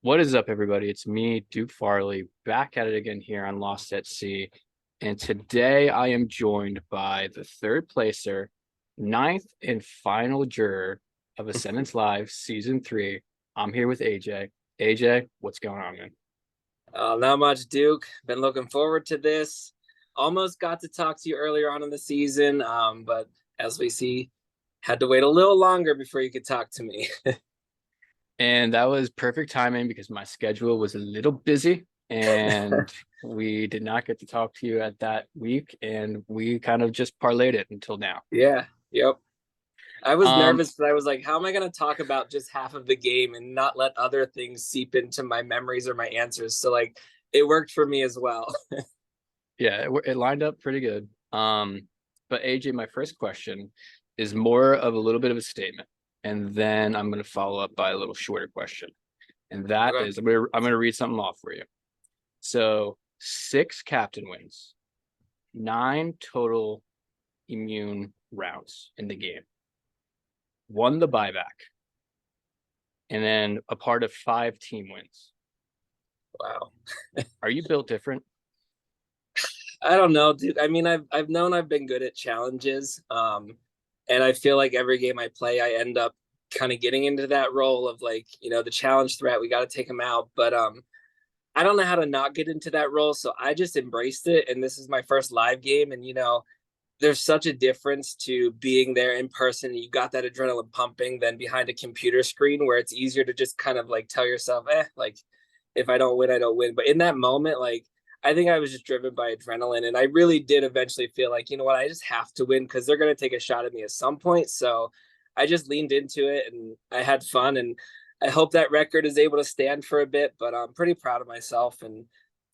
What is up, everybody? It's me, Duke Farley, back at it again here on Lost at Sea. And today I am joined by the third placer, ninth and final juror of Ascendance Live Season 3. I'm here with AJ. AJ, what's going on, man? Not much, Duke. Been looking forward to this. Almost got to talk to you earlier on in the season, but as we see, had to wait a little longer before you could talk to me. And that was perfect timing because my schedule was a little busy and we did not get to talk to you at that week. And we kind of just parlayed it until now. Yeah, yep. I was Um, nervous, but I was like, how am I going to talk about just half of the game and not let other things seep into my memories or my answers? So, like, it worked for me as well. Yeah, it lined up pretty good. But AJ, my first question is more of a little bit of a statement, and then I'm going to follow up by a little shorter question, and that Okay. is I'm gonna read something off for you. So 6 captain wins, 9 total immune rounds in the game, won the buyback, and then a part of 5 team wins. Wow. Are you built different? I don't know, dude. I mean, I've known I've been good at challenges. And I feel like every game I play, I end up kind of getting into that role of like, the challenge threat, we got to take them out. But I don't know how to not get into that role. So I just embraced it. And this is my first live game. And there's such a difference to being there in person and you got that adrenaline pumping than behind a computer screen where it's easier to just kind of like tell yourself, like if I don't win, I don't win. But in that moment, like I think I was just driven by adrenaline. And I really did eventually feel like, you know what, I just have to win because they're going to take a shot at me at some point. So I just leaned into it and I had fun. And I hope that record is able to stand for a bit, but I'm pretty proud of myself. And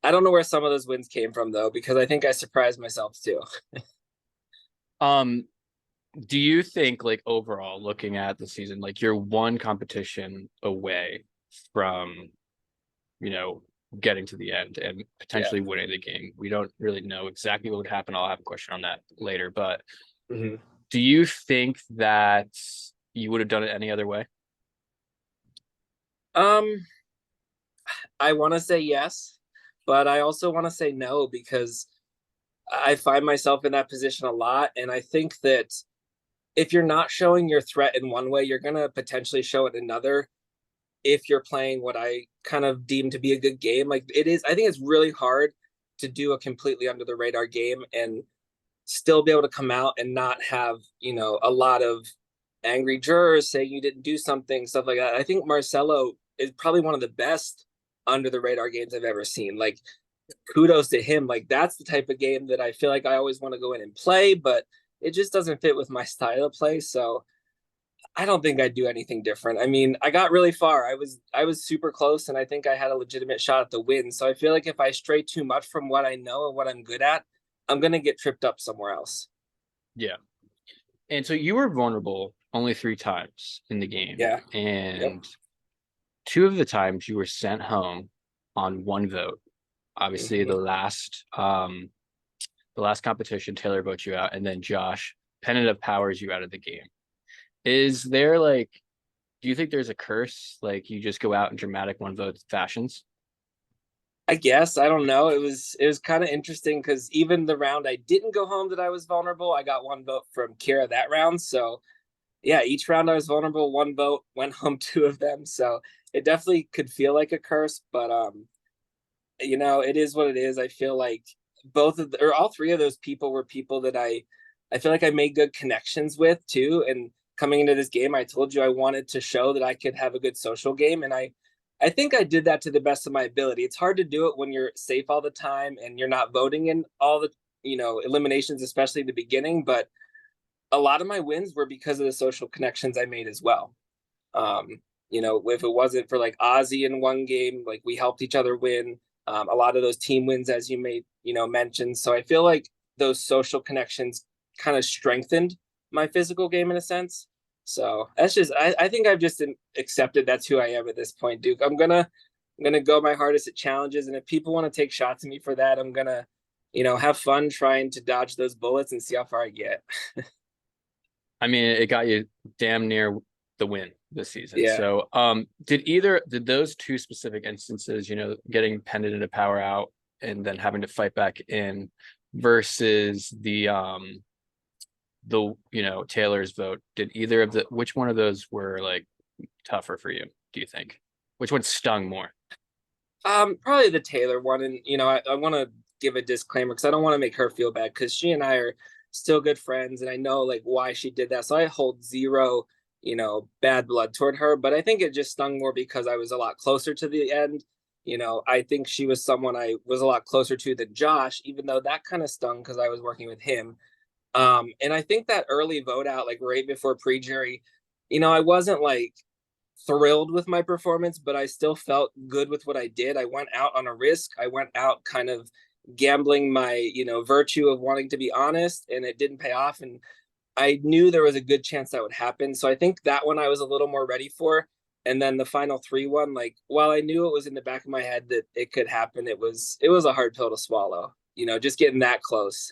I don't know where some of those wins came from, though, because I think I surprised myself too. Um, do you think, like, overall looking at the season, like, you're one competition away from, you know, getting to the end and Yeah. potentially winning the game? We don't really know exactly what would happen. I'll have a question on that later, but Mm-hmm. do you think that you would have done it any other way? Um, I want to say yes, but I also want to say no because I find myself in that position a lot. And I think that if you're not showing your threat in one way, you're going to potentially show it another if you're playing what I kind of deem to be a good game. Like it is, I think it's really hard to do a completely under the radar game and still be able to come out and not have, a lot of angry jurors saying you didn't do something, stuff like that. I think Marcelo is probably one of the best under the radar games I've ever seen. Like, kudos to him. Like, that's the type of game that I feel like I always want to go in and play, but it just doesn't fit with my style of play. So I don't think I'd do anything different. I mean, I got really far. I was super close, and I think I had a legitimate shot at the win. So I feel like if I stray too much from what I know and what I'm good at, I'm gonna get tripped up somewhere else. Yeah. And so you were vulnerable only 3 times in the game, Yeah. Yep. and 2 of the times you were sent home on 1 vote. Obviously, Mm-hmm. the last competition, Taylor votes you out, and then Josh, Pennant of Powers you out of the game. Is there, like, do you think there's a curse? Like, you just go out in dramatic 1 vote fashions? I guess I don't know. It was kind of interesting because even the round I didn't go home that I was vulnerable, I got 1 vote from Kira that round. So yeah, each round I was vulnerable, 1 vote, went home 2 of them. So it definitely could feel like a curse, but it is what it is. I feel like both of or all 3 of those people were people that I feel like I made good connections with too. And coming into this game, I told you I wanted to show that I could have a good social game, and I think I did that to the best of my ability. It's hard to do it when you're safe all the time and you're not voting in all the eliminations, especially the beginning. But a lot of my wins were because of the social connections I made as well. If it wasn't for like Ozzy in one game, like we helped each other win. A lot of those team wins, as you made, mention. So I feel like those social connections kind of strengthened my physical game in a sense. So that's just, I think I've just accepted that's who I am at this point, Duke. I'm gonna go my hardest at challenges, and if people want to take shots at me for that, I'm gonna, have fun trying to dodge those bullets and see how far I get. I mean, it got you damn near the win this season. Yeah. So did those two specific instances, getting pended into power out and then having to fight back in versus the Taylor's vote, did either of the which one of those were like tougher for you, do you think? Which one stung more? Probably the Taylor one, and I want to give a disclaimer because I don't want to make her feel bad because she and I are still good friends, and I know like why she did that. So I hold zero, bad blood toward her, but I think it just stung more because I was a lot closer to the end. I think she was someone I was a lot closer to than Josh, even though that kind of stung because I was working with him. And I think that early vote out, like right before pre-jury, I wasn't like thrilled with my performance, but I still felt good with what I did. I went out on a risk. I went out kind of gambling my, virtue of wanting to be honest, and it didn't pay off. And I knew there was a good chance that would happen. So I think that one I was a little more ready for. And then the final 3 one, like while I knew it was in the back of my head that it could happen, it was a hard pill to swallow, just getting that close.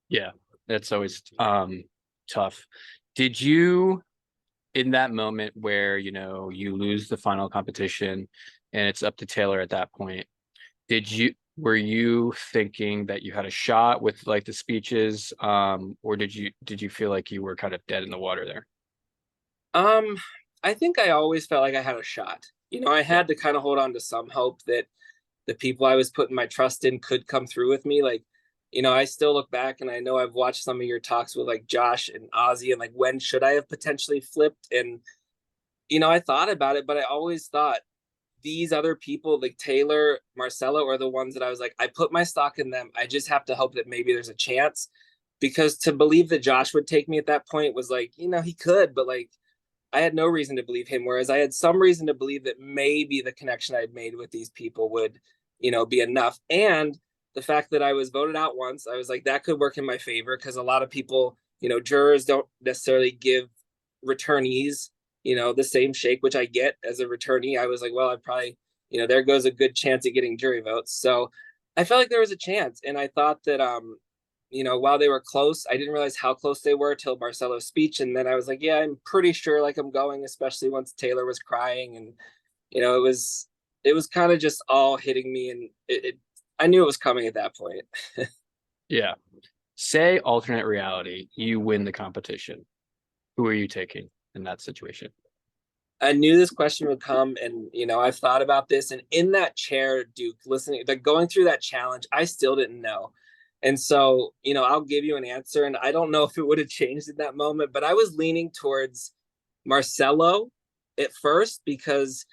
Yeah, that's always tough. Did you, in that moment where you lose the final competition and it's up to Taylor at that point, were you thinking that you had a shot with like the speeches, or did you feel like you were kind of dead in the water there? Um, I think I always felt like I had a shot. I Yeah. had to kind of hold on to some hope that the people I was putting my trust in could come through with me. Like, I still look back and I know I've watched some of your talks with like Josh and Ozzy and like when should I have potentially flipped? And I thought about it, but I always thought these other people like Taylor, Marcelo are the ones that I was like, I put my stock in them. I just have to hope that maybe there's a chance. Because to believe that Josh would take me at that point was like, he could, but like I had no reason to believe him. Whereas I had some reason to believe that maybe the connection I had made with these people would, be enough. And the fact that I was voted out once, I was like, that could work in my favor because a lot of people, jurors don't necessarily give returnees, the same shake, which I get as a returnee. I was like, well, I probably, there goes a good chance at getting jury votes. So I felt like there was a chance. And I thought that, while they were close, I didn't realize how close they were till Marcelo's speech. And then I was like, yeah, I'm pretty sure like I'm going, especially once Taylor was crying. And, it was kind of just all hitting me. And I knew it was coming at that point. Yeah. Say alternate reality, you win the competition. Who are you taking in that situation? I knew this question would come, and I've thought about this. And in that chair, Duke, listening, like going through that challenge, I still didn't know. And so, I'll give you an answer, and I don't know if it would have changed in that moment, but I was leaning towards Marcelo at first because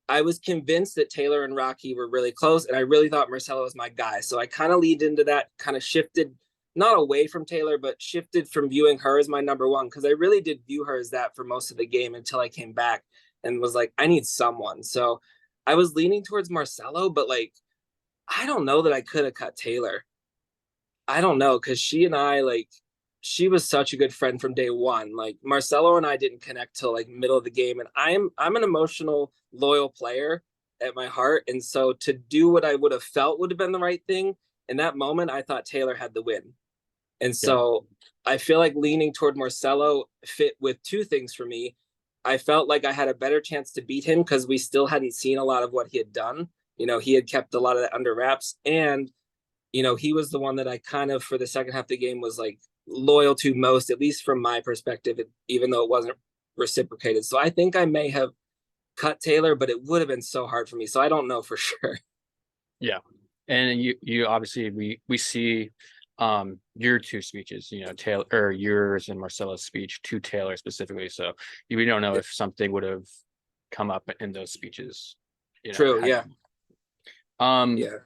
I was convinced that Taylor and Rocky were really close, and I really thought Marcelo was my guy. So I kind of leaned into that, kind of shifted, not away from Taylor, but shifted from viewing her as my number one because I really did view her as that for most of the game until I came back and was like, I need someone. So I was leaning towards Marcelo, but like, I don't know that I could have cut Taylor. I don't know because she and I like she was such a good friend from day one. Like Marcelo and I didn't connect till like middle of the game, and I'm an emotional, loyal player at my heart, and so to do what I would have felt would have been the right thing in that moment, I thought Taylor had the win, and Yeah. so I feel like leaning toward Marcelo fit with two things for me. I felt like I had a better chance to beat him because we still hadn't seen a lot of what he had done. He had kept a lot of that under wraps, and he was the one that I kind of for the second half of the game was like loyal to most, at least from my perspective, even though it wasn't reciprocated. So I think I may have cut Taylor, but it would have been so hard for me. So I don't know for sure. Yeah. And you obviously we see your two speeches, Taylor or yours and Marcella's speech to Taylor specifically. So we don't know if something would have come up in those speeches, True. had Yeah. um Yeah.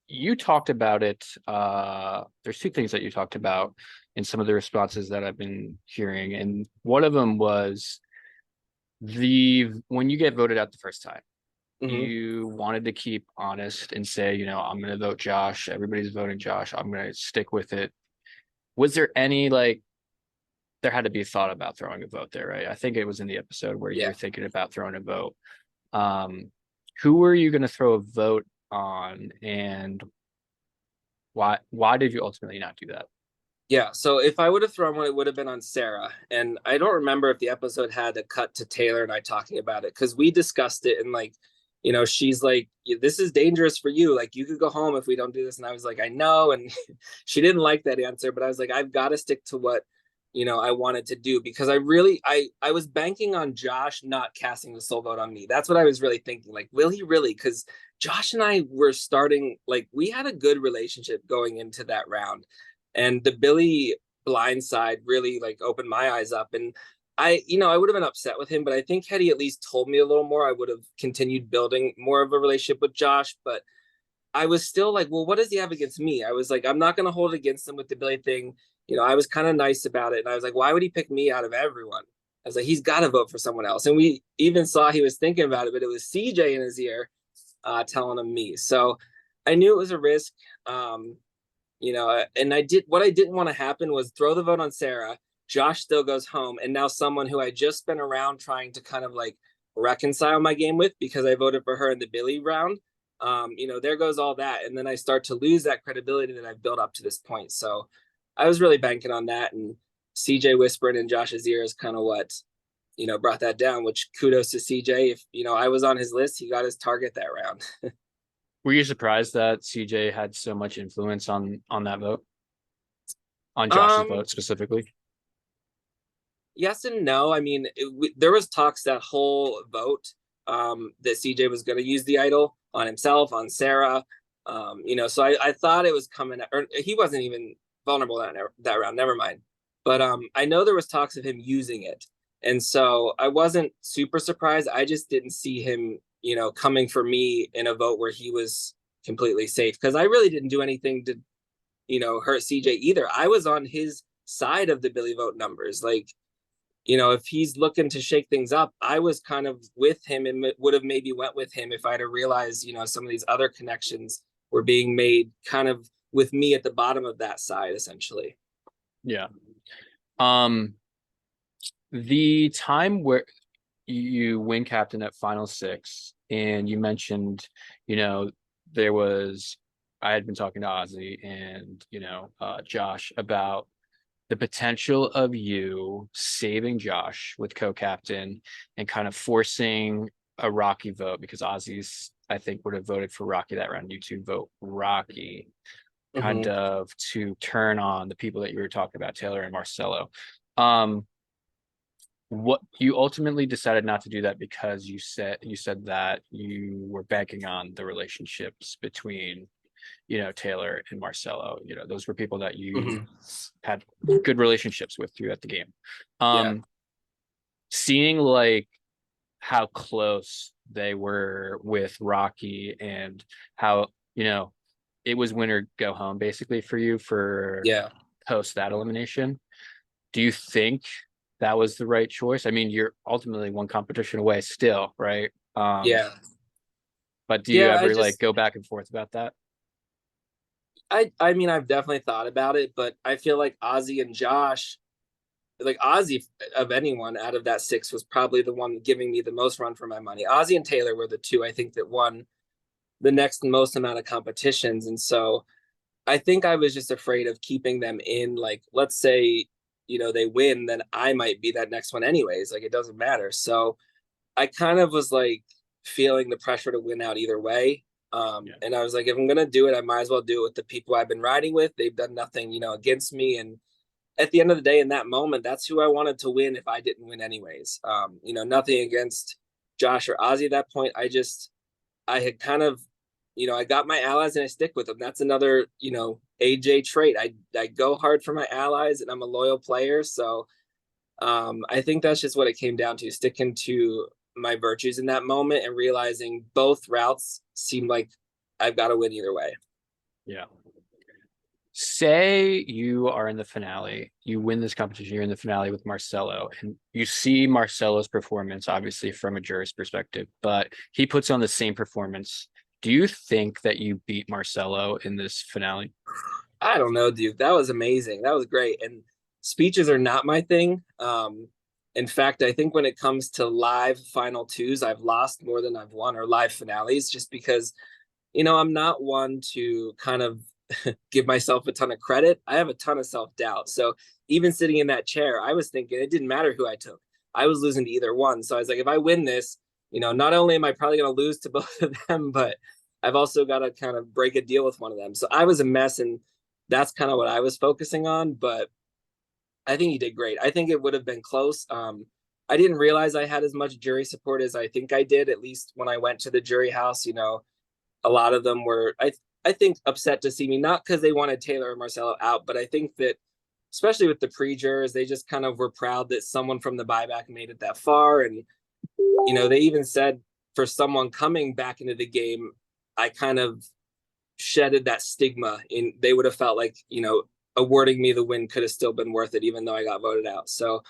you talked about it. There's two things that you talked about in some of the responses that I've been hearing, and one of them was the when you get voted out the first time, Hmm. you wanted to keep honest and say, I'm going to vote Josh. Everybody's voting Josh. I'm going to stick with it. Was there any like, there had to be thought about throwing a vote there, right? I think it was in the episode where you Yeah. were thinking about throwing a vote. Um, who were you going to throw a vote on, and why did you ultimately not do that? Yeah, so if I would have thrown one, it would have been on Sarah. And I don't remember if the episode had a cut to Taylor and I talking about it because we discussed it and like, she's like, this is dangerous for you. Like you could go home if we don't do this. And I was like, I know. And she didn't like that answer, but I was like, I've got to stick to what, I wanted to do because I was banking on Josh not casting the soul vote on me. That's what I was really thinking. Like, will he really? Because Josh and I were starting, like, we had a good relationship going into that round and the Billy blindside really like opened my eyes up. And I would have been upset with him, but I think had he at least told me a little more, I would have continued building more of a relationship with Josh. But I was still like, well, what does he have against me? I was like, I'm not going to hold it against him with the Billy thing. I was kind of nice about it. And I was like, why would he pick me out of everyone? I was like, he's got to vote for someone else. And we even saw he was thinking about it, but it was CJ in his ear telling him me. So I knew it was a risk. And what I didn't want to happen was throw the vote on Sarah. Josh still goes home, and now someone who I just been around trying to kind of like reconcile my game with because I voted for her in the Billy round. There goes all that, and then I start to lose that credibility that I've built up to this point. So I was really banking on that, and CJ whispering in Josh's ear is kind of what brought that down. Which kudos to CJ. If I was on his list, he got his target that round. Were you surprised that CJ had so much influence on that vote, on Josh's um, vote specifically? yes and no. I mean, there was talks that whole vote that CJ was going to use the idol on himself, on Sarah. So I thought it was coming, or he wasn't even vulnerable that round. Never mind. But I know there was talks of him using it, and so I wasn't super surprised. I just didn't see him, coming for me in a vote where he was completely safe because I really didn't do anything to, hurt CJ either. I was on his side of the Billy vote numbers, like if he's looking to shake things up, I was kind of with him and would have maybe went with him if I'd have realized, some of these other connections were being made kind of with me at the bottom of that side, essentially. Yeah. Um, the time where you win captain at final six, and you mentioned, you know, there was I had been talking to Ozzy and Josh about the potential of you saving Josh with co-captain and kind of forcing a Rocky vote because Ozzy's I think would have voted for Rocky that round. You two vote Rocky, kind Mm-hmm. of to turn on the people that you were talking about, Taylor and Marcelo. Um, what you ultimately decided not to do that because you said that you were banking on the relationships between Taylor and Marcelo. Those were people that you Mm-hmm. had good relationships with throughout the game. Yeah. um Seeing like how close they were with Rocky and how it was win or go home basically for you for Yeah. post that elimination. Do you think that was the right choice? I mean, you're ultimately one competition away still, right? Yeah. But do you Yeah. I ever like just, go back and forth about that? I mean, I've definitely thought about it, but I feel like Ozzy and Josh, like Ozzy of anyone out of that six was probably the one giving me the most run for my money. Ozzy and Taylor were the two I think that won the next most amount of competitions. And so I think I was just afraid of keeping them in. Like, let's say, they win, then I might be that next one anyways. Like, it doesn't matter. So I kind of was like feeling the pressure to win out either way. Yeah. And I was like, if I'm gonna do it, I might as well do it with the people I've been riding with. They've done nothing, against me. And at the end of the day, in that moment, that's who I wanted to win if I didn't win anyways. Nothing against Josh or Ozzy at that point. I had kind of, I got my allies and I stick with them. That's another, AJ trait. I go hard for my allies and I'm a loyal player. So I think that's just what it came down to, sticking to my virtues in that moment and realizing both routes seem like I've got to win either way. Yeah. Say you are in the finale, you win this competition, you're in the finale with Marcelo, and you see Marcelo's performance, obviously from a juror's perspective, but he puts on the same performance. Do you think that you beat Marcelo in this finale? I don't know, dude. That was amazing. That was great. And speeches are not my thing. In fact, I think when it comes to live final twos, I've lost more than I've won, or live finales, just because I'm not one to kind of give myself a ton of credit. I have a ton of self-doubt. So even sitting in that chair, I was thinking it didn't matter who I took. I was losing to either one. So I was like, if I win this, not only am I probably going to lose to both of them, but I've also got to kind of break a deal with one of them. So I was a mess, and that's kind of what I was focusing on. But I think he did great. I think it would have been close. I didn't realize I had as much jury support as I think I did, at least when I went to the jury house. A lot of them were, I think, upset to see me, not because they wanted Taylor or Marcelo out, but I think that, especially with the pre-jurors, they just kind of were proud that someone from the buyback made it that far. And, they even said for someone coming back into the game, I kind of shedded that stigma, and they would have felt like, awarding me the win could have still been worth it, even though I got voted out. So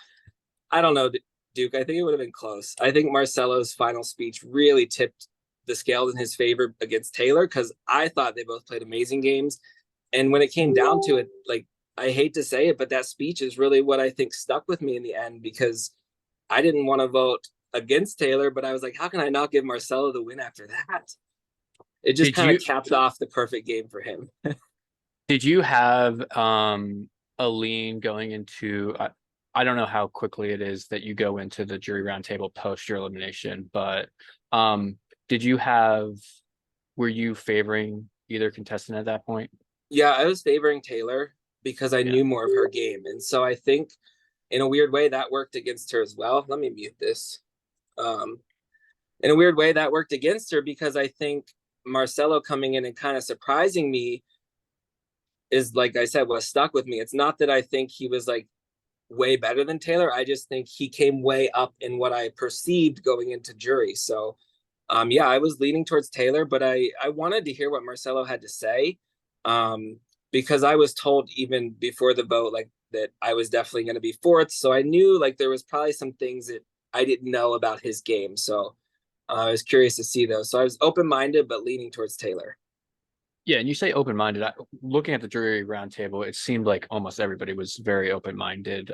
I don't know, Duke. I think it would have been close. I think Marcelo's final speech really tipped the scales in his favor against Taylor, because I thought they both played amazing games. And when it came down to it, like, I hate to say it, but that speech is really what I think stuck with me in the end, because I didn't want to vote against Taylor, but I was like, how can I not give Marcelo the win after that? It just Did kind of you capped off the perfect game for him. did you have a lean going into I don't know how quickly it is that you go into the jury roundtable post your elimination, but did you have were you favoring either contestant at that point? Yeah, I was favoring Taylor because I Yeah. knew more of her game. And so I think in a weird way that worked against her as well. Let me mute this. Um, in a weird way that worked against her, because I think Marcelo coming in and kind of surprising me is, like I said, what stuck with me. It's not that I think he was like way better than Taylor. I just think he came way up in what I perceived going into jury. So yeah, I was leaning towards Taylor, but I wanted to hear what Marcelo had to say. Um, because I was told even before the vote, like, that I was definitely going to be fourth. So I knew like there was probably some things that I didn't know about his game. So I was curious to see those. So I was open-minded, but leaning towards Taylor. Yeah, and you say open-minded. Looking at the jury roundtable, it seemed like almost everybody was very open-minded.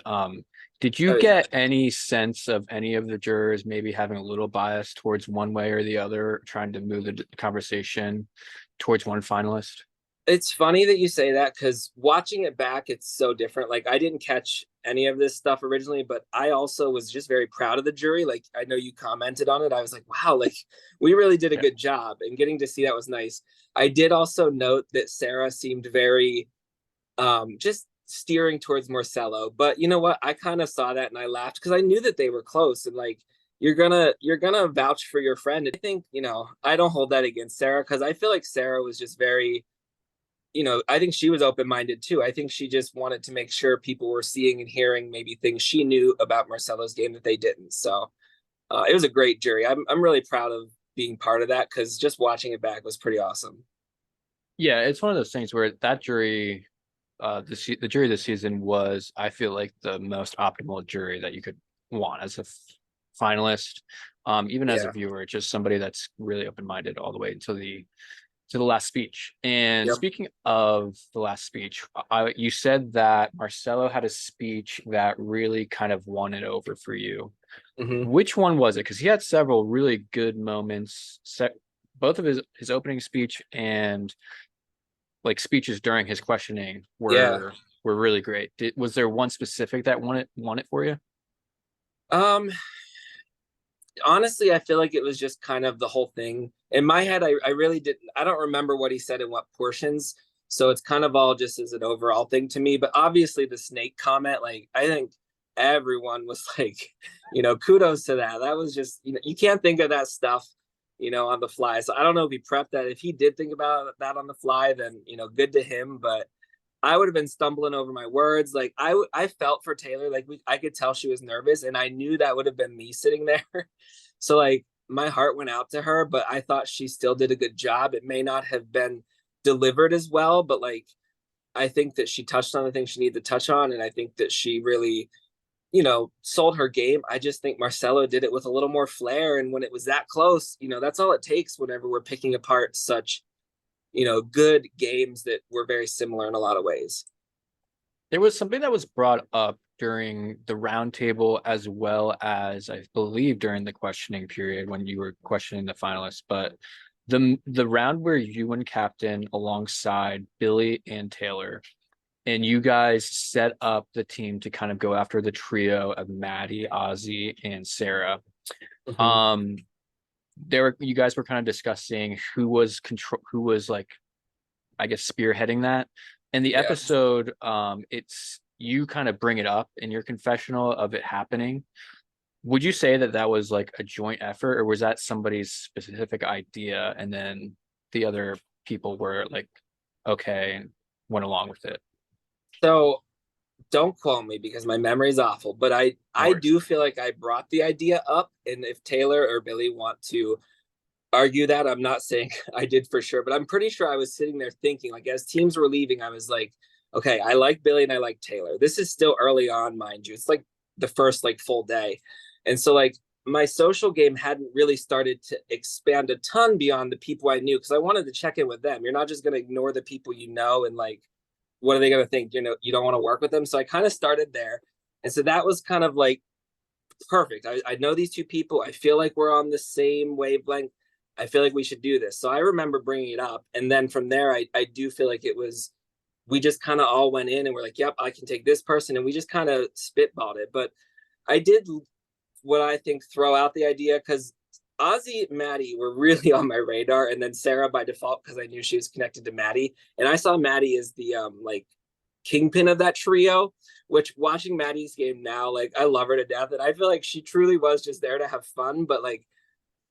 Did you Oh yeah. get any sense of any of the jurors maybe having a little bias towards one way or the other, trying to move the conversation towards one finalist? It's funny that you say that, because watching it back, it's so different. Like, I didn't catch any of this stuff originally, but I also was just very proud of the jury. Like, I know you commented on it. I was like, wow, like, we really did a Yeah. good job, and getting to see that was nice. I did also note that Sarah seemed very just steering towards Marcelo, but you know what? I kind of saw that and I laughed, because I knew that they were close, and like, you're gonna vouch for your friend. And I think, I don't hold that against Sarah, because I feel like Sarah was just very, I think she was open minded too. I think she just wanted to make sure people were seeing and hearing maybe things she knew about Marcelo's game that they didn't. So it was a great jury. I'm really proud of being part of that, because just watching it back was pretty awesome. Yeah, it's one of those things where that jury, the jury this season was, I feel like, the most optimal jury that you could want as a finalist, even as a Yeah. viewer, just somebody that's really open-minded all the way to the last speech. And Yep. speaking of the last speech, you said that Marcelo had a speech that really kind of won it over for you. Hmm. Which one was it? Because he had several really good moments. Both of his opening speech and like speeches during his questioning Yeah. were really great. Was there one specific that won it for you? Um, Honestly, I feel like it was just kind of the whole thing. In my head, I really didn't, I don't remember what he said in what portions. So it's kind of all just as an overall thing to me. But obviously, the snake comment, like, I think everyone was like, kudos to that. That was just, you can't think of that stuff, on the fly. So I don't know if he prepped that. If he did think about that on the fly, then, good to him. But I would have been stumbling over my words. Like, I felt for Taylor. Like, I could tell she was nervous, and I knew that would have been me sitting there. So like, my heart went out to her, but I thought she still did a good job. It may not have been delivered as well, but like, I think that she touched on the things she needed to touch on, and I think that she really, sold her game. I just think Marcelo did it with a little more flair, and when it was that close, that's all it takes whenever we're picking apart such, good games that were very similar in a lot of ways. There was something that was brought up during the roundtable, as well as I believe during the questioning period when you were questioning the finalists, but the round where you went captain alongside Billy and Taylor, and you guys set up the team to kind of go after the trio of Maddie, Ozzy, and Sarah. Mhm. Um, you guys were kind of discussing who was like, I guess, spearheading that. In the Yeah. episode, it's you kind of bring it up in your confessional of it happening. Would you say that that was like a joint effort, or was that somebody's specific idea, and then the other people were like, okay, and went along with it? So don't quote me because my memory's awful, but I No I worries. do feel like I brought the idea up, and if Taylor or Billy want to argue that, I'm not saying I did for sure, but I'm pretty sure I was sitting there thinking, like, as teams were leaving, I was like, okay, I like Billy and I like Taylor. This is still early on, mind you. It's like the first like full day. And so like my social game hadn't really started to expand a ton beyond the people I knew because I wanted to check in with them. You're not just going to ignore the people you know and like what are they going to think? You know, you don't want to work with them. So I kind of started there. And so that was kind of like perfect. I know these two people. I feel like we're on the same wavelength. I feel like we should do this. So I remember bringing it up. And then from there, I do feel like it was, we just kind of all went in and we're like, yep, I can take this person. And we just kind of spitballed it. But I did what I think throw out the idea because Ozzy and Maddie were really on my radar. And then Sarah by default, because I knew she was connected to Maddie. And I saw Maddie as the like kingpin of that trio, which watching Maddie's game now, like I love her to death. And I feel like she truly was just there to have fun. But like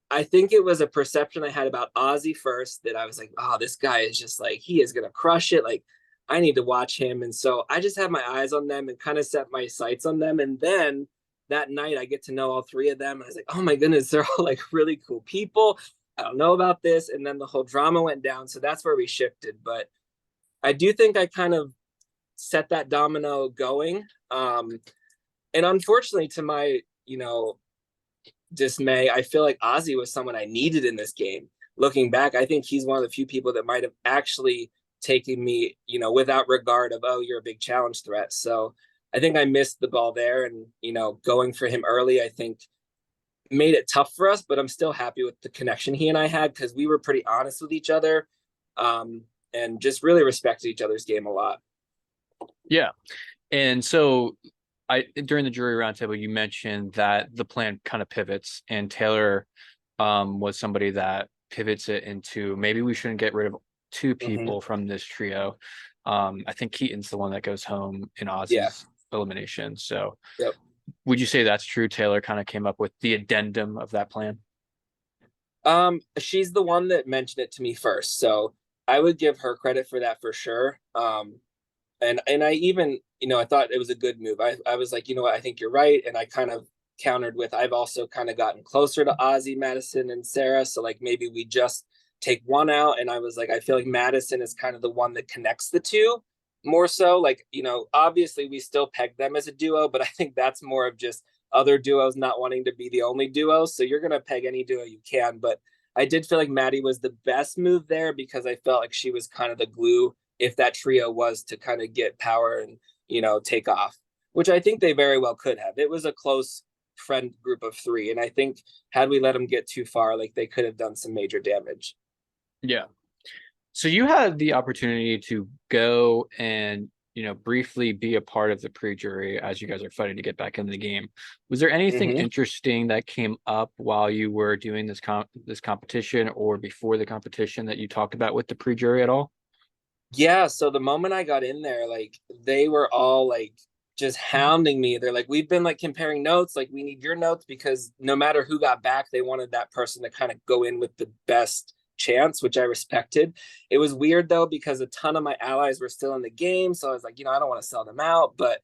I think it was a perception I had about Ozzy first that I was like, oh, this guy is just like, he is gonna crush it. Like I need to watch him. And so I just had my eyes on them and kind of set my sights on them. And then that night I get to know all three of them. And I was like, oh my goodness, they're all like really cool people. I don't know about this. And then the whole drama went down. So that's where we shifted. But I do think I kind of set that domino going. And unfortunately, to my dismay, I feel like Ozzy was someone I needed in this game. Looking back, I think he's one of the few people that might have actually taken me, without regard of, oh, you're a big challenge threat. So I think I missed the ball there, and going for him early, I think made it tough for us. But I'm still happy with the connection he and I had because we were pretty honest with each other, and just really respected each other's game a lot. Yeah. And so I during the jury roundtable, you mentioned that the plan kind of pivots, and Taylor was somebody that pivots it into maybe we shouldn't get rid of two Mm-hmm. people from this trio. I think Keaton's the one that goes home in Yeah. Ozzy's elimination. So Yep. would you say that's true? Taylor kind of came up with the addendum of that plan? She's the one that mentioned it to me first, so I would give her credit for that for sure. And I even, I thought it was a good move. I was like, you know what, I think you're right, and I kind of countered with, I've also kind of gotten closer to Ozzy, Madison, and Sarah, so like maybe we just take one out. And I was like, I feel like Madison is kind of the one that connects the two more so. Like, obviously we still peg them as a duo, but I think that's more of just other duos not wanting to be the only duo. So you're going to peg any duo you can. But I did feel like Maddie was the best move there because I felt like she was kind of the glue if that trio was to kind of get power and, take off, which I think they very well could have. It was a close friend group of three. And I think had we let them get too far, like they could have done some major damage. Yeah. So you had the opportunity to go and, briefly be a part of the pre-jury as you guys are fighting to get back into the game. Was there anything Mm-hmm. interesting that came up while you were doing this competition or before the competition that you talked about with the pre-jury at all? Yeah, so the moment I got in there, like they were all like just hounding me. They're like, we've been like comparing notes, like we need your notes because no matter who got back, they wanted that person to kind of go in with the best chance, which I respected. It was weird though because a ton of my allies were still in the game, so I was like, I don't want to sell them out, but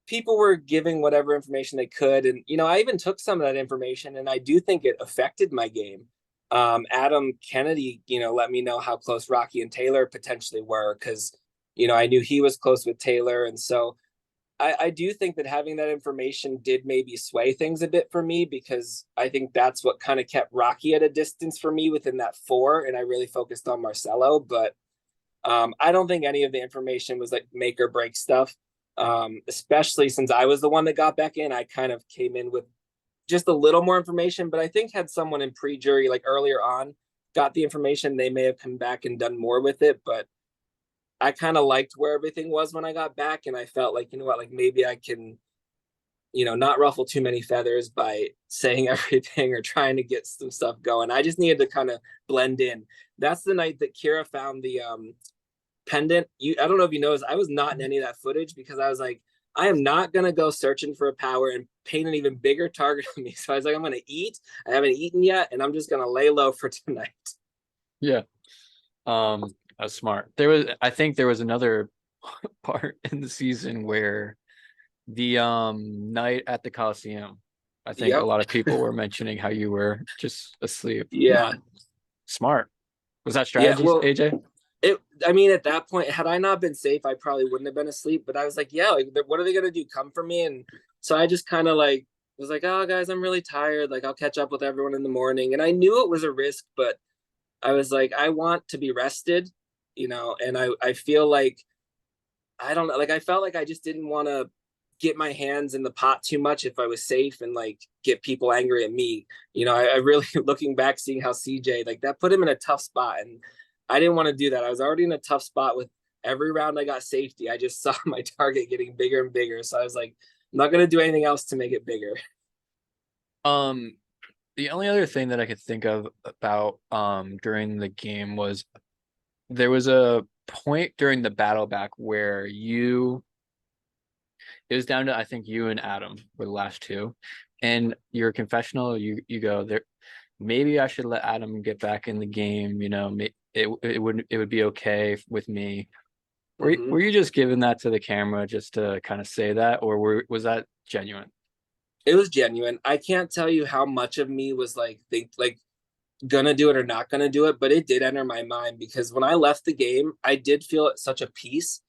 people were giving whatever information they could. And, I even took some of that information and I do think it affected my game. Adam Kennedy, let me know how close Rocky and Taylor potentially were because, I knew he was close with Taylor. And so I do think that having that information did maybe sway things a bit for me because I think that's what kind of kept Rocky at a distance for me within that four. And I really focused on Marcelo. But I don't think any of the information was like make or break stuff. Especially since I was the one that got back in, I kind of came in with just a little more information. But I think had someone in pre-jury like earlier on got the information, they may have come back and done more with it, but I kind of liked where everything was when I got back, and I felt like, you know what, like maybe I can, not ruffle too many feathers by saying everything or trying to get some stuff going. I just needed to kind of blend in. That's the night that Kira found the pendant. I don't know if you noticed, I was not in any of that footage because I was like, I am not gonna go searching for a power and paint an even bigger target on me. So I was like, I'm gonna eat. I haven't eaten yet, and I'm just gonna lay low for tonight. Yeah. That's smart. I think there was another part in the season where the night at the Coliseum, I think a Yep. lot of people were mentioning how you were just asleep. Yeah. Smart. Was that Yeah. strategies, Well, AJ? I mean, at that point, had I not been safe, I probably wouldn't have been asleep. But I was like, yeah, like, what are they gonna do? Come for me? And so I just kind of like was like, oh, guys, I'm really tired. Like, I'll catch up with everyone in the morning. And I knew it was a risk, but I was like, I want to be rested, and I feel like I don't know, like I felt like I just didn't want to get my hands in the pot too much if I was safe and like get people angry at me. I really looking back, seeing how CJ like that put him in a tough spot, and I didn't want to do that. I was already in a tough spot with every round I got safety. I just saw my target getting bigger and bigger, so I was like, I'm not gonna do anything else to make it bigger. Um, the only other thing that I could think of about during the game was there was a point during the battle back where it was down to I think you and Adam were the last two. And your confessional, you go there. Maybe I should let Adam get back in the game. It would be okay with me. Mm-hmm. Were you just giving that to the camera just to kind of say that, or was that genuine? It was genuine. I can't tell you how much of me was like gonna do it or not gonna do it, but it did enter my mind because when I left the game, I did feel at such a peace.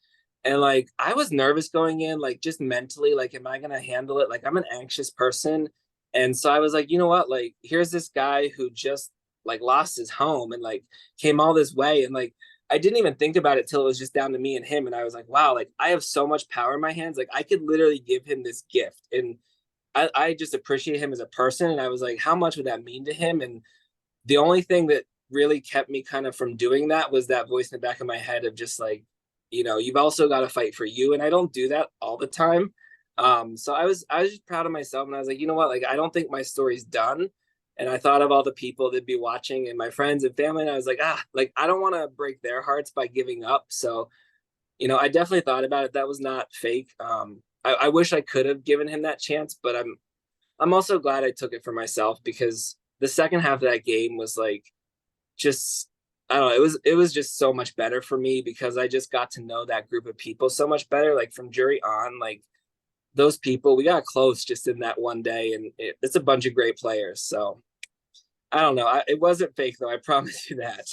And like I was nervous going in, like just mentally, like, am I gonna handle it? Like I'm an anxious person. And so I was like, you know what? Like, here's this guy who just like lost his home and like came all this way. And like I didn't even think about it till it was just down to me and him. And I was like, wow, like I have so much power in my hands. Like I could literally give him this gift. And I just appreciate him as a person. And I was like, how much would that mean to him? And the only thing that really kept me kind of from doing that was that voice in the back of my head of just like, you've also got to fight for you. And I don't do that all the time. So I was just proud of myself, and I was like, you know what? Like, I don't think my story's done. And I thought of all the people that'd be watching and my friends and family. And I was like, like, I don't want to break their hearts by giving up. So, I definitely thought about it. That was not fake. I wish I could have given him that chance, but I'm also glad I took it for myself because the second half of that game was like just I don't know, it was just so much better for me because I just got to know that group of people so much better. Like from jury on, like those people, we got close just in that one day, and it's a bunch of great players. So I don't know. It wasn't fake though. I promise you that.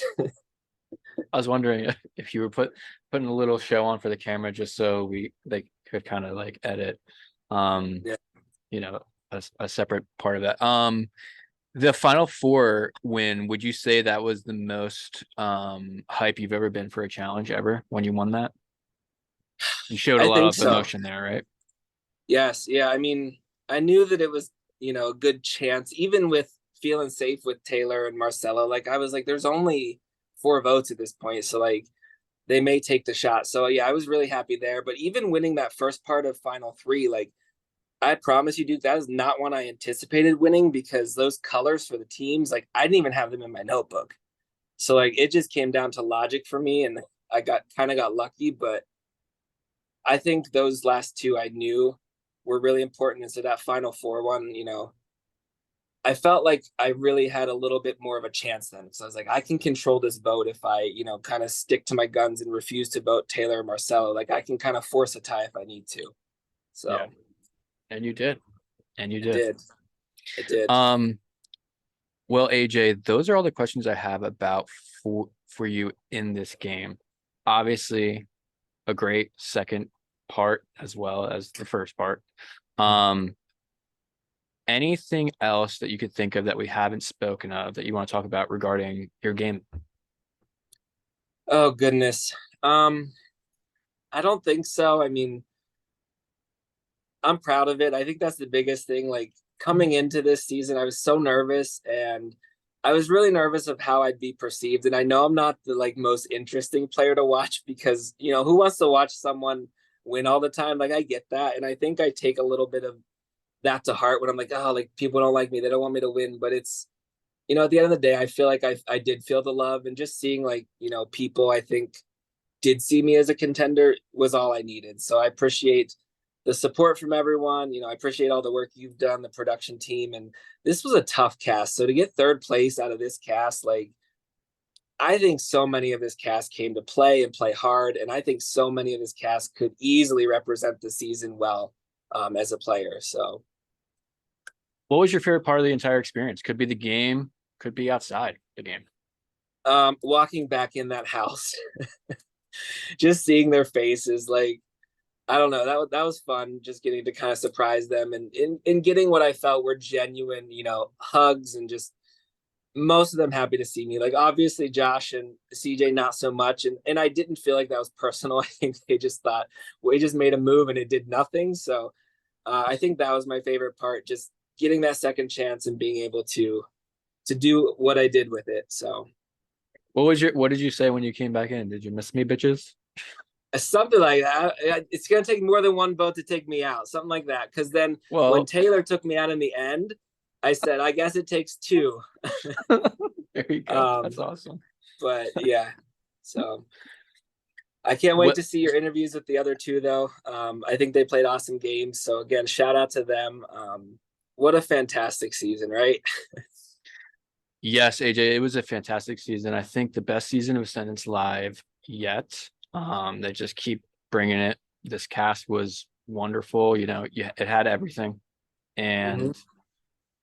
I was wondering if you were putting a little show on for the camera just so they could kind of like edit, um, Yeah. you know, a separate part of that. The Final Four win, would you say that was the most hype you've ever been for a challenge ever when you won that? You showed a I lot think of so. emotion there, right? Yes. Yeah. I mean, I knew that it was, a good chance, even with feeling safe with Taylor and Marcelo. Like I was like, there's only 4 votes at this point. So like they may take the shot. So yeah, I was really happy there. But even winning that first part of final three, like I promise you, Duke, that is not one I anticipated winning because those colors for the teams, like I didn't even have them in my notebook. So like it just came down to logic for me, and I got lucky. But I think those last two I knew were really important. And so that final four one, I felt like I really had a little bit more of a chance then. So I was like, I can control this vote if I, kind of stick to my guns and refuse to vote Taylor or Marcelo. Like I can kind of force a tie if I need to. Yeah, So and you did, and you I did. did. I did. Um, well, AJ, those are all the questions I have about for you in this game. Obviously, a great second part as well as the first part. Um, anything else that you could think of that we haven't spoken of that you want to talk about regarding your game? Oh goodness. I don't think so. I mean, I'm proud of it. I think that's the biggest thing. Like coming into this season, I was so nervous, and I was really nervous of how I'd be perceived. And I know I'm not the like most interesting player to watch because, who wants to watch someone win all the time? Like I get that. And I think I take a little bit of that to heart when I'm like, oh, like people don't like me. They don't want me to win. But it's, at the end of the day, I feel like I did feel the love, and just seeing like, people I think did see me as a contender was all I needed. So I appreciate the support from everyone. I appreciate all the work you've done, the production team. And this was a tough cast. So to get third place out of this cast, like, I think so many of this cast came to play and play hard. And I think so many of this cast could easily represent the season well, as a player. So What was your favorite part of the entire experience? Could be the game, could be outside the game. walking back in that house, just seeing their faces, like, I don't know. That was fun, just getting to kind of surprise them, and in getting what I felt were genuine, hugs, and just most of them happy to see me. Like obviously Josh and CJ not so much, and I didn't feel like that was personal. I think they just thought we just made a move and it did nothing. So I think that was my favorite part, just getting that second chance and being able to do what I did with it. So What did you say when you came back in? Did you miss me, bitches? something like that. It's gonna take more than one vote to take me out, something like that. Because then when Well, Taylor took me out in the end, I said, I guess it takes two. there you go. Um, That's awesome. but yeah, so I can't wait What to see your interviews with the other two, though. I think they played awesome games. So again, shout out to them. What a fantastic season, right? Yes, AJ, it was a fantastic season. I think the best season of Ascendance Live yet. They just keep bringing it. This cast was wonderful. It had everything, Mm-hmm. and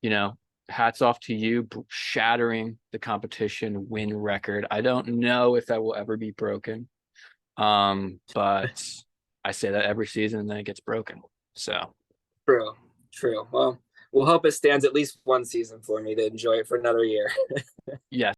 you know, hats off to you, shattering the competition win record. I don't know if that will ever be broken. But I say that every season, and then it gets broken. So True, true. Well, we'll hope it stands at least one season for me to enjoy it for another year. yeah,